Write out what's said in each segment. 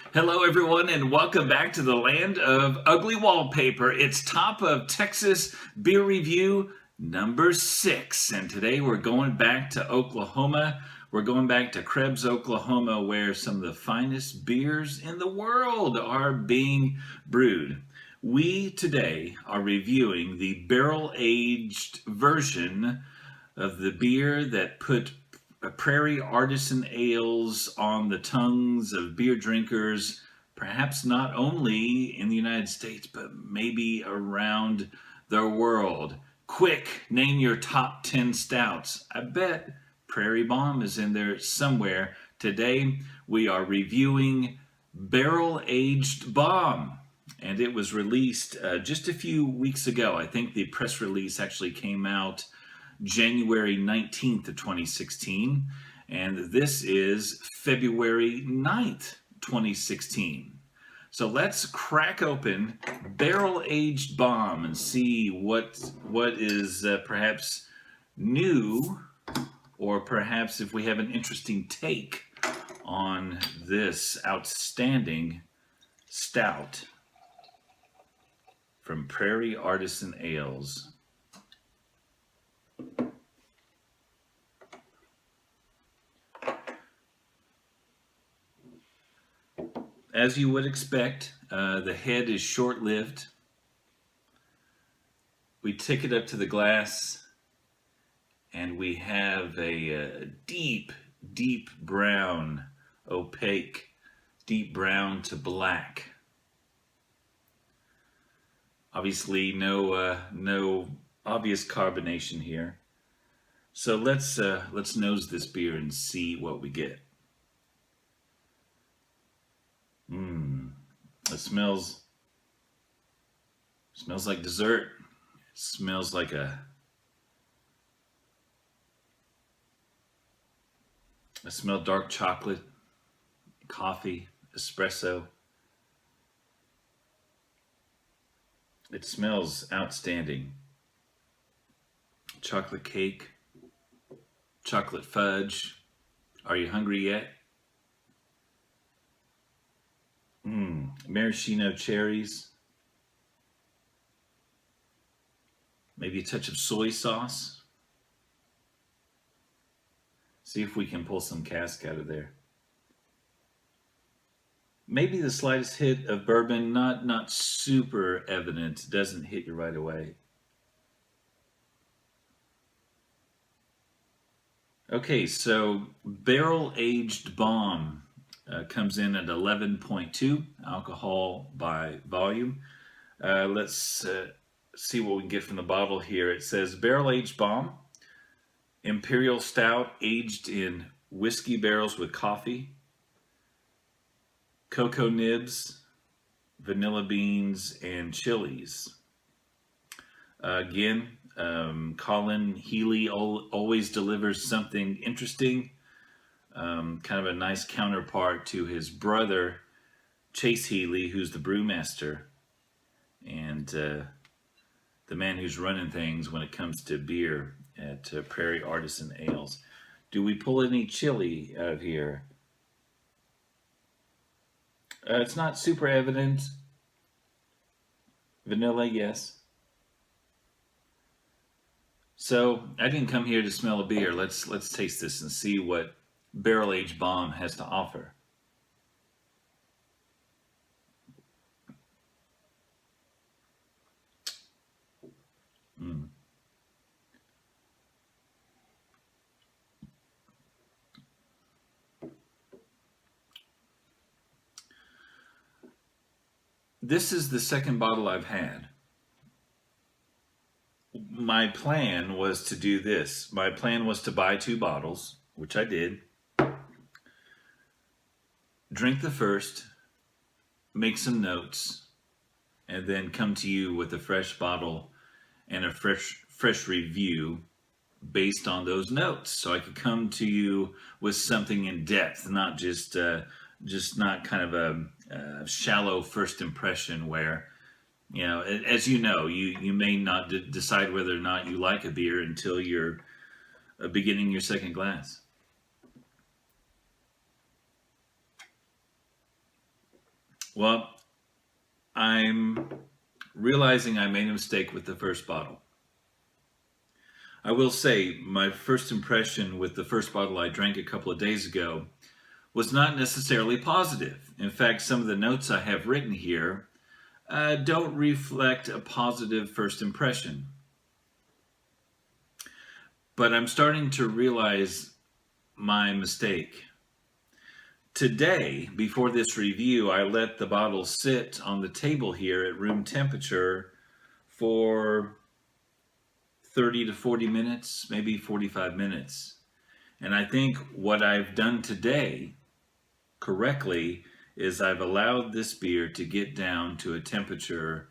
Hello, everyone, and welcome back to the land of ugly wallpaper. It's Top of Texas Beer Review number 6, and today we're going back to Oklahoma. We're going back to Krebs, Oklahoma, where some of the finest beers in the world are being brewed. We today are reviewing the barrel-aged version of the beer that put Prairie Artisan ales on the tongues of beer drinkers, perhaps not only in the United States, but maybe around the world. Quick, name your top 10 stouts. I bet Prairie Bomb is in there somewhere. Today, we are reviewing Barrel Aged Bomb, and it was released just a few weeks ago. I think the press release actually came out January 19th of 2016, and this is February 9th, 2016. So let's crack open Barrel Aged Bomb and see what is perhaps new, or perhaps if we have an interesting take on this outstanding stout from Prairie Artisan Ales. As you would expect, the head is short-lived. We take it up to the glass, and we have a deep, deep brown, opaque, deep brown to black. Obviously, no obvious carbonation here. So let's nose this beer and see what we get. It smells like dessert. It smells like I smell dark chocolate, coffee, espresso. It smells outstanding. Chocolate cake, chocolate fudge. Are you hungry yet? Maraschino cherries. Maybe a touch of soy sauce. See if we can pull some cask out of there. Maybe the slightest hit of bourbon, not super evident, doesn't hit you right away. Okay, so Barrel Aged Bomb comes in at 11.2 alcohol by volume. Let's see what we can get from the bottle here. It says Barrel Aged Bomb, Imperial Stout aged in whiskey barrels with coffee, cocoa nibs, vanilla beans, and chilies. Again, Colin Healy always delivers something interesting. Kind of a nice counterpart to his brother, Chase Healy, who's the brewmaster and the man who's running things when it comes to beer at Prairie Artisan Ales. Do we pull any chili out of here? It's not super evident. Vanilla, yes. So I didn't come here to smell a beer. Let's taste this and see what Barrel Aged Bomb has to offer. This is the second bottle I've had. My plan was to do this. My plan was to buy 2 bottles, which I did. Drink the first, make some notes, and then come to you with a fresh bottle and a fresh review based on those notes. So I could come to you with something in depth, not just not kind of a shallow first impression where, you know, as you know, you may not decide whether or not you like a beer until you're beginning your second glass. Well, I'm realizing I made a mistake with the first bottle. I will say my first impression with the first bottle I drank a couple of days ago was not necessarily positive. In fact, some of the notes I have written here don't reflect a positive first impression. But I'm starting to realize my mistake. Today, before this review, I let the bottle sit on the table here at room temperature for 30 to 40 minutes, maybe 45 minutes. And I think what I've done today correctly is I've allowed this beer to get down to a temperature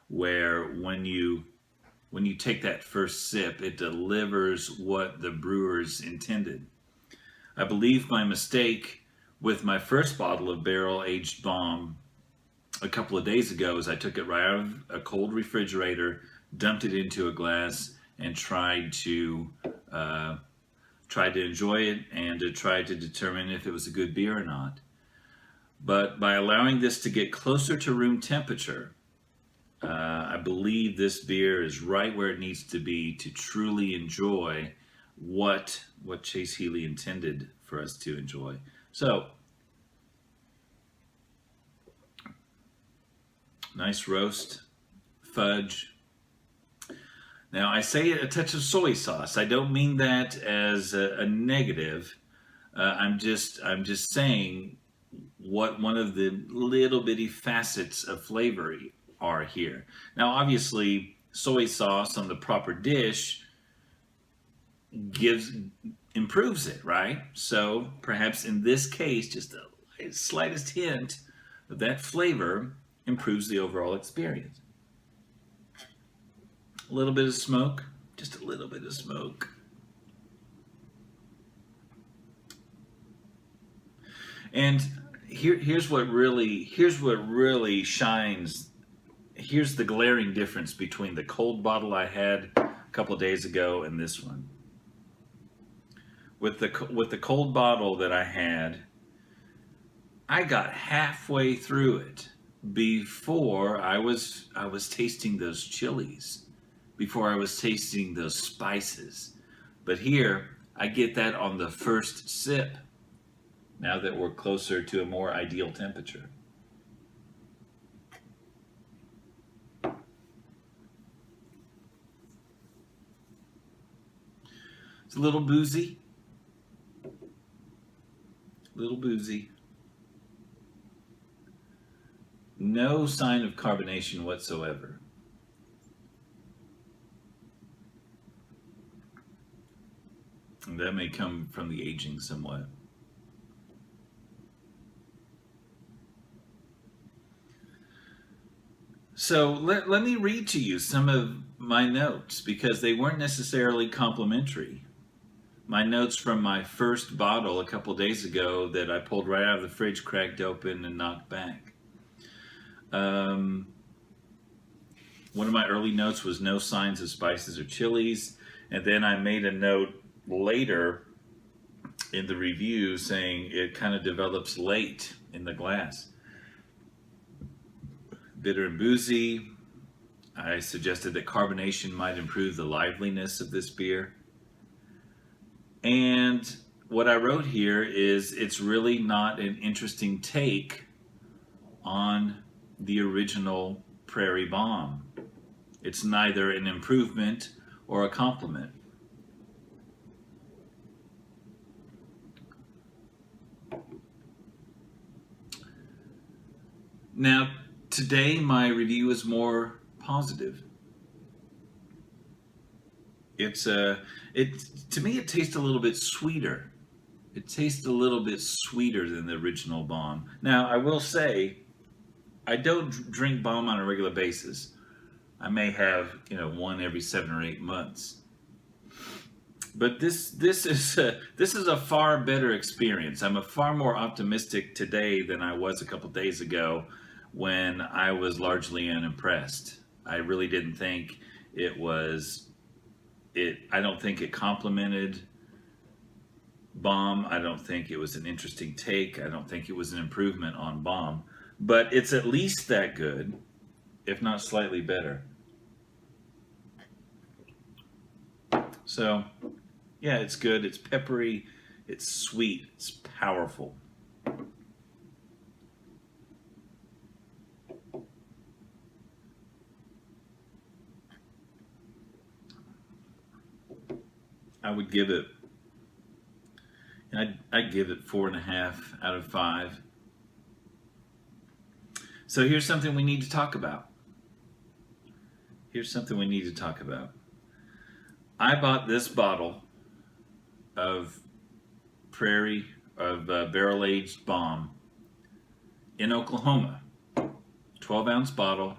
where when you take that first sip, it delivers what the brewers intended. I believe my mistake with my first bottle of barrel-aged bomb a couple of days ago is I took it right out of a cold refrigerator, dumped it into a glass, and tried to enjoy it and to try to determine if it was a good beer or not. But by allowing this to get closer to room temperature, I believe this beer is right where it needs to be to truly enjoy what Chase Healy intended for us to enjoy. So, nice roast, fudge. Now I say a touch of soy sauce. I don't mean that as a negative. I'm just saying what one of the little bitty facets of flavor are here. Now, obviously, soy sauce on the proper dish gives improves it, right? So perhaps in this case, just a slightest hint of that flavor improves the overall experience. A little bit of smoke, just a little bit of smoke. And here's what really shines. Here's the glaring difference between the cold bottle I had a couple of days ago and this one. With the cold bottle that I had, I got halfway through it before I was tasting those chilies, before I was tasting those spices. But here, I get that on the first sip, now that we're closer to a more ideal temperature. It's a little boozy, little boozy. No sign of carbonation whatsoever. And that may come from the aging somewhat. So let me read to you some of my notes because they weren't necessarily complimentary. My notes from my first bottle a couple days ago that I pulled right out of the fridge, cracked open, and knocked back. Um, One of my early notes was no signs of spices or chilies. And then I made a note later in the review saying it kind of develops late in the glass. Bitter and boozy. I suggested that carbonation might improve the liveliness of this beer. And what I wrote here is it's really not an interesting take on the original Prairie Bomb. It's neither an improvement or a compliment. Now, today my review is more positive. It to me it tastes a little bit sweeter. It tastes a little bit sweeter than the original bomb. Now, I will say I don't drink bomb on a regular basis. I may have, one every 7 or 8 months. But this is a far better experience. I'm a far more optimistic today than I was a couple days ago when I was largely unimpressed. I really didn't think it was it. I don't think it complemented Bomb. I don't think it was an interesting take. I don't think it was an improvement on Bomb. but it's at least that good, if not slightly better. So, yeah, it's good. It's peppery. It's sweet. It's powerful. I would give it, I'd give it 4.5 out of 5. So here's something we need to talk about. Here's something we need to talk about. I bought this bottle of barrel-aged bomb in Oklahoma. 12-ounce bottle.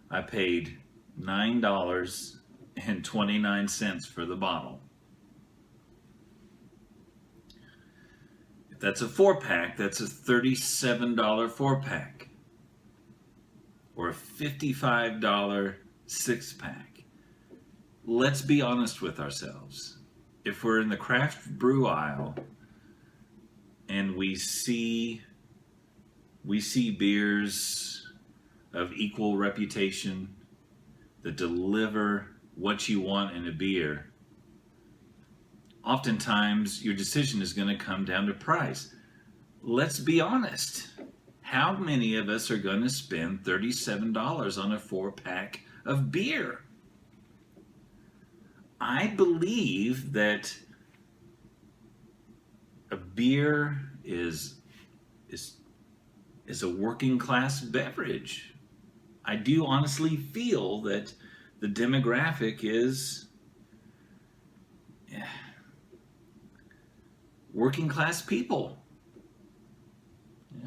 I paid $9.29 for the bottle. If that's a 4-pack, that's a $37 4-pack. Or a $55 6-pack. Let's be honest with ourselves. If we're in the craft brew aisle and we see beers of equal reputation that deliver what you want in a beer, oftentimes your decision is going to come down to price. Let's be honest. How many of us are going to spend $37 on a 4-pack of beer? I believe that a beer is a working class beverage. I do honestly feel that the demographic is working class people,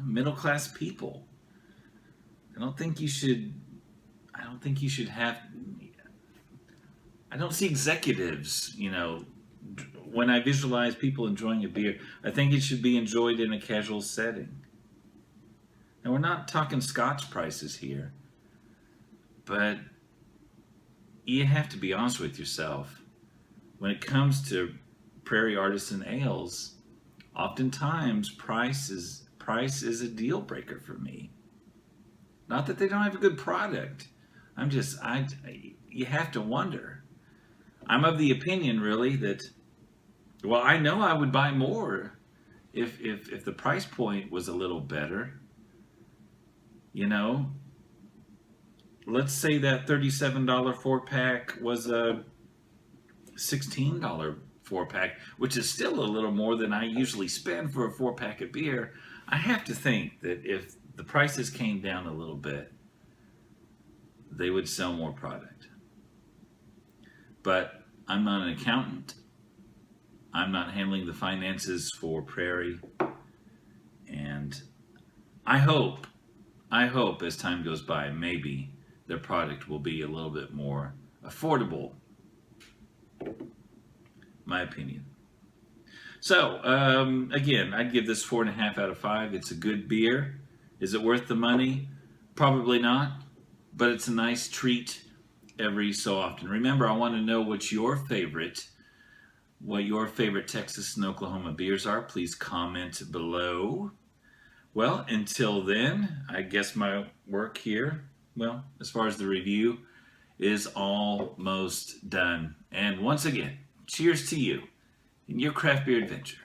middle class people. I don't think you should have. I don't see executives, when I visualize people enjoying a beer, I think it should be enjoyed in a casual setting. And we're not talking Scotch prices here, but you have to be honest with yourself. When it comes to Prairie Artisan ales, oftentimes price is a deal breaker for me. Not that they don't have a good product. You have to wonder. I'm of the opinion, really, that, well, I know I would buy more if the price point was a little better. Let's say that $37 4-pack was a $16 4-pack, which is still a little more than I usually spend for a 4-pack of beer. I have to think that if the prices came down a little bit, they would sell more product. But I'm not an accountant. I'm not handling the finances for Prairie. And I hope as time goes by, maybe their product will be a little bit more affordable. My opinion. So, again, I'd give this 4.5 out of 5. It's a good beer. Is it worth the money? Probably not, but it's a nice treat every so often. Remember, I want to know what your favorite Texas and Oklahoma beers are. Please comment below. Well, until then, I guess my work here, well, as far as the review, is almost done. And once again, cheers to you in your craft beer adventure.